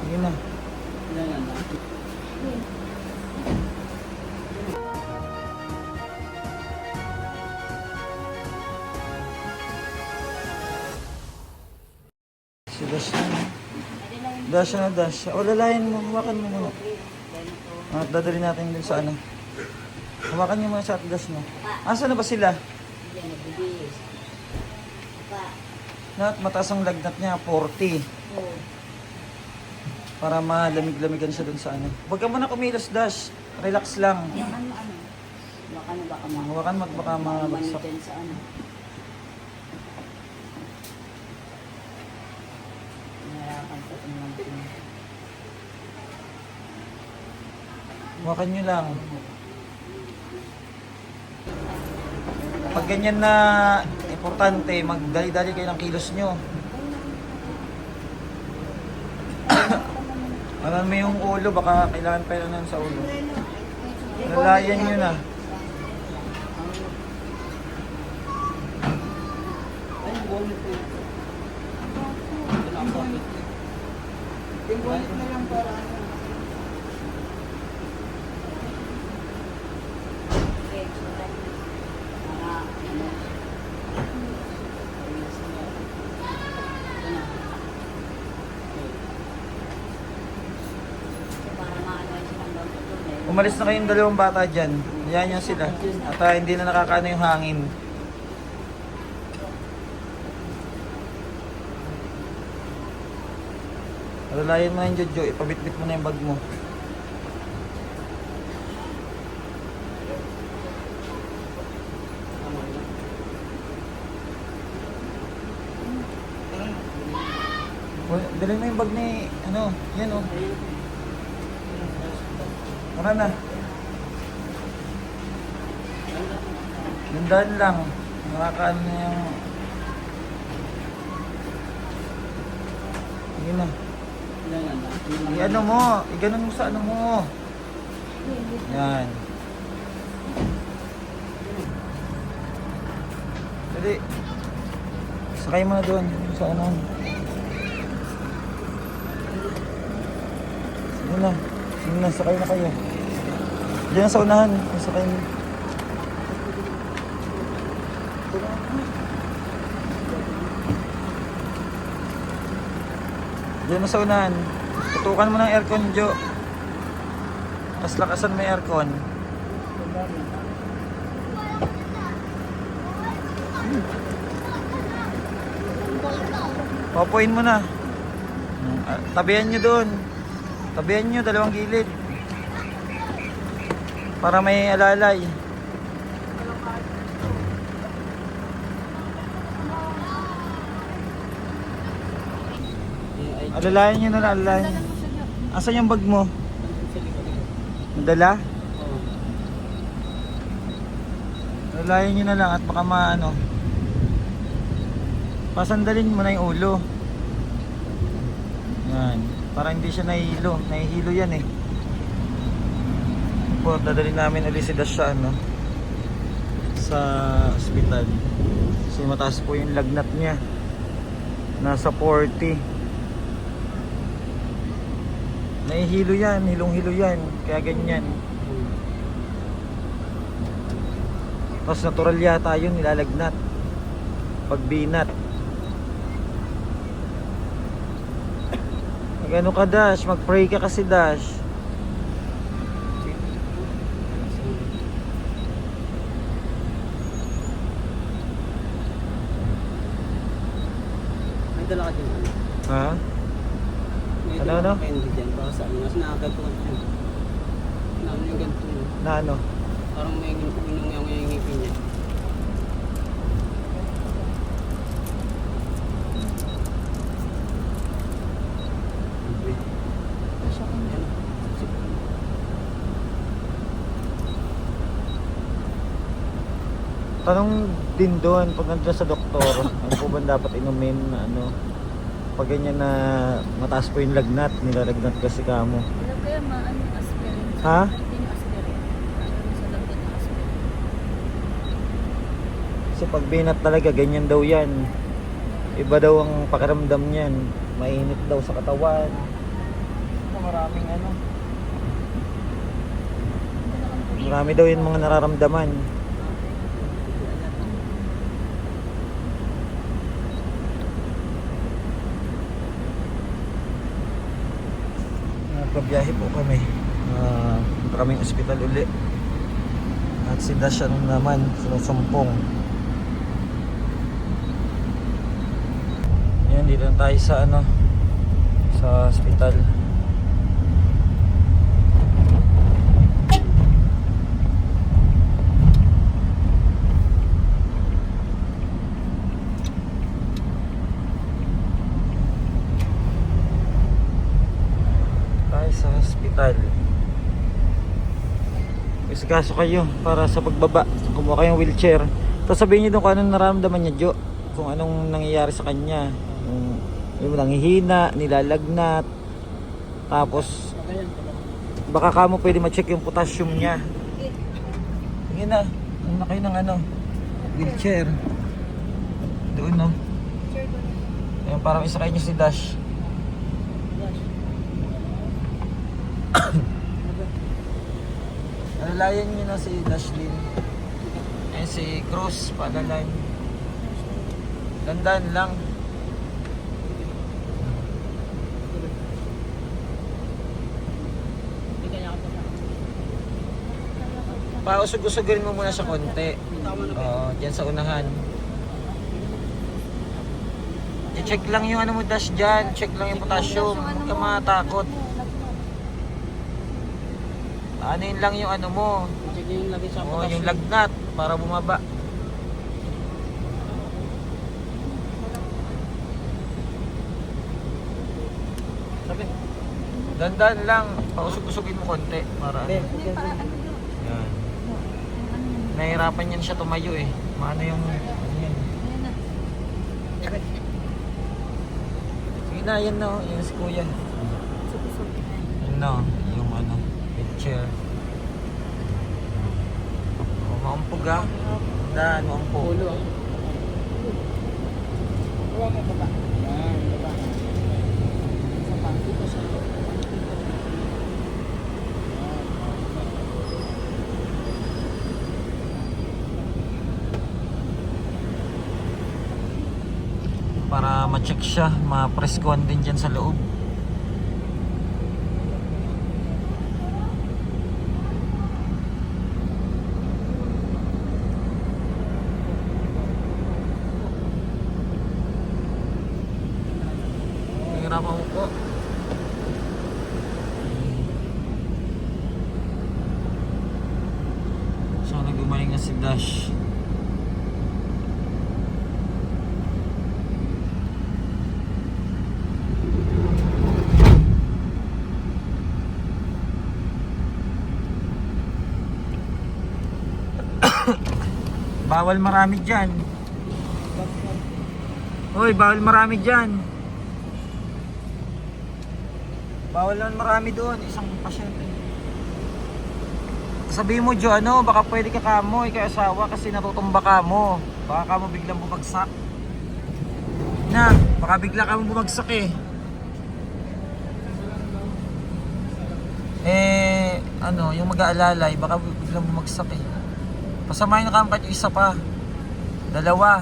Sige na. Si Dash na. Dash na, Dash. O, lalayan mo. Hawakan mo muna. At dadali natin din sa ano. Hawakan niyo muna sa Dash mo. Asa na ba sila? Lahat mataas ang lagnat niya, 40. Para malamig-lamigan siya dun sa ano. Huwag ka muna kumilos, Dash. Relax lang. Yung ano. Baka Hawakan mo at baka mabagsak. manitin sa ano. Nahirapan ko itong mantin. Hawakan nyo lang. Pag ganyan na importante, magdali-dali kayo ng kilos nyo. Alam mo yung ulo, baka kailangan pa yun sa ulo. Lalayan nyo na. Yung bonnet na lang para ano. Okay, so that mga ano. Para maano silang gawin. Umalis na kayong dalawang bata dyan. Yan yan sila. At hindi na nakakaano yung hangin. Lalayan mo na yung Jojo. Ipabitbit mo na yung bag mo. Dali mo yung bag ni, ano, yan o. Tara na. Gandaan lang. Nakakaano na yung... Sige na. I-ano mo. I-ganon mo sa ano mo. Yan. Dali. Sakay mo na doon. Sa ano. Sige na. Sige na. Sakay na kayo. Diyan na sa unahan. Sakay mo. Diyan na sa unahan. Tutukan mo ng aircon, Jo. Tapos lakasan mo yung aircon. Papuin mo na. Tabihan nyo doon. Tabihan nyo, dalawang gilid. Para may alalay. Alalayan nyo na lang, alalayan. Asan yung bag mo? Madala? Alalayan nyo na lang at baka maano. Pasandalin mo na yung ulo. Yan. Para hindi siya nahihilo. Nahihilo yan eh. Po, dadalhin namin ulit si Dash sa ano, sa ospital. Kasi mataas po yung lagnat niya. Nasa 40. Nahihilo yan, hilong-hilo yan. Kaya ganyan. Tapos natural yata yun, nilalagnat. Pagbinat. Mag-ano ka, Dash? Mag-pray ka kasi, Dash. May dala ka dyan. Ha? May Ano, dala ano? ka candy dyan. Baka sa ano. Mas nakaganto ka dyan. Naano yung ganito. Na ano? Parang may inong yung ngipin niya. Tanong din doon pag nandiyan sa doktor, ano po ba dapat inumin na ano? Pag ganyan na mataas po yung lagnat, nilalagnat kasi kamo. Alam kaya maano aspirin. Ha? Hindi aspirin. Ano sa lagnat na aspirin. Kasi pag binat talaga, ganyan daw yan. Iba daw ang pakiramdam niyan. Mainit daw sa katawan. na maraming ano. Marami daw yung mga nararamdaman. Nagpabiyahe po kami. Punta kaming ospital uli. At si Dasha naman sinusumpong. Yan, dito na tayo sa ano, sa ospital. Tayo sa ospital. Isikaso kayo para sa pagbaba. Kumuha kayong wheelchair. Tapos sabihin niyo doon kung anong nararamdaman niya, Jo. Kung anong nangyayari sa kanya. Yung nanghihina, nilalagnat. Tapos baka kamo pwede ma-check yung potassium niya. Sige na. Ano na kayo ng ano? Wheelchair. Doon no. Ayun, parang isakay niyo si Dash. Alalayan niyo na si Dashlyn. Ayun si Cruz, paalalayan. Dandan lang. Pausog-usugurin mo muna sa konti. Oo, dyan sa unahan. I-check lang yung ano mo, Dash, dyan. Check lang yung potassium. Huwag ka matakot. Anin lang yung ano mo. Check yung lagi sa Oo, yung lagnat para bumaba. Sabi, dandan lang. Pausog-usugin mo konti. Para yan. Nahihirapan yan siya tumayo eh. Maano yung ano yan. Sige na, yan na. Yan si kuya. Yan na. Yung ano, wheelchair. O, maumpog ah. Dan, maumpog. ulo. Huwag mo baba. Yan, baba. Sa pangko ko sa para ma-check siya, ma-preskuhan din dyan sa loob. Nahirapan mo po. So nag-umaling na si Dash. Bawal marami dyan. Hoy, bawal marami dyan. Bawal naman marami doon. Isang pasyente. Sabihin mo, Jo, ano, baka pwede ka kamo, ikaw asawa kasi natutumba ka mo. Baka kamo biglang bumagsak. Na, baka bigla ka mo bumagsak eh. Ano, yung mag-aalalay, baka biglang bumagsak eh. Pasamahin na kamo kahit isa pa. Dalawa.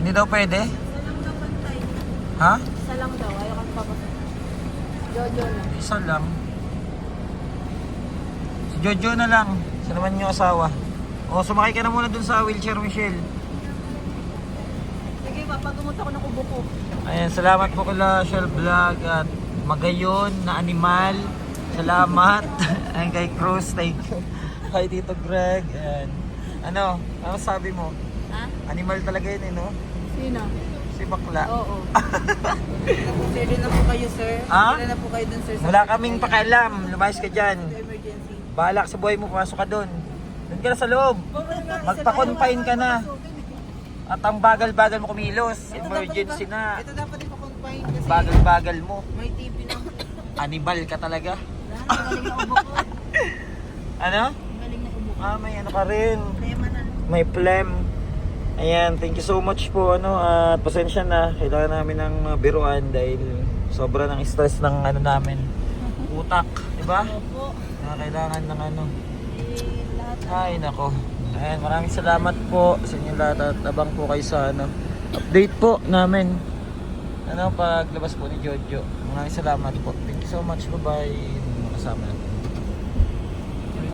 Hindi daw pwede? Ha? Isa lang daw, ayaw kang papasok. Jojo na. Isa lang. Si Jojo na lang. Siya naman yung asawa. O, sumakay ka na muna dun sa wheelchair, Michelle. Sige, papagamot ako ng ubo ko. Ayan, salamat po kila Shell Vlog at Magayon na animal. Salamat. Ayan kay Cruz, thank you. Kay Tito Greg. Ayan. Ano sabi mo? Ha? Animal talaga yun eh, no? Sino? Si Bakla. Oo. Sir, din na po kayo, sir. Ha? Sir na po kayo dun, sir. Wala kaming pakialam. Lumayas ka dyan. Emergency. Balak sa buhay mo, pasok ka doon. Doon ka na sa loob. Magpa-confine ka na. At ang bagal-bagal mo kumilos. Emergency na. Ito dapat ipa-confine kasi Bagal-bagal mo. may TV na. Animal ka talaga. Galing na ubo ko. Ano? Galing na ubo ko. May ano ka rin. Tema na. may phlegm. Ayan, thank you so much po ano, at pasensya na, kailangan namin ng biruan dahil sobra ng stress ng ano namin, utak, di ba? Opo. Kailangan ng ano. Lahat Ay nako. Ayan, maraming salamat po sa inyo lahat at abang po kayo sa ano, update po namin. Ano paglabas po ni Jojo. Maraming salamat po. Thank you so much. Bye-bye. Kasama natin.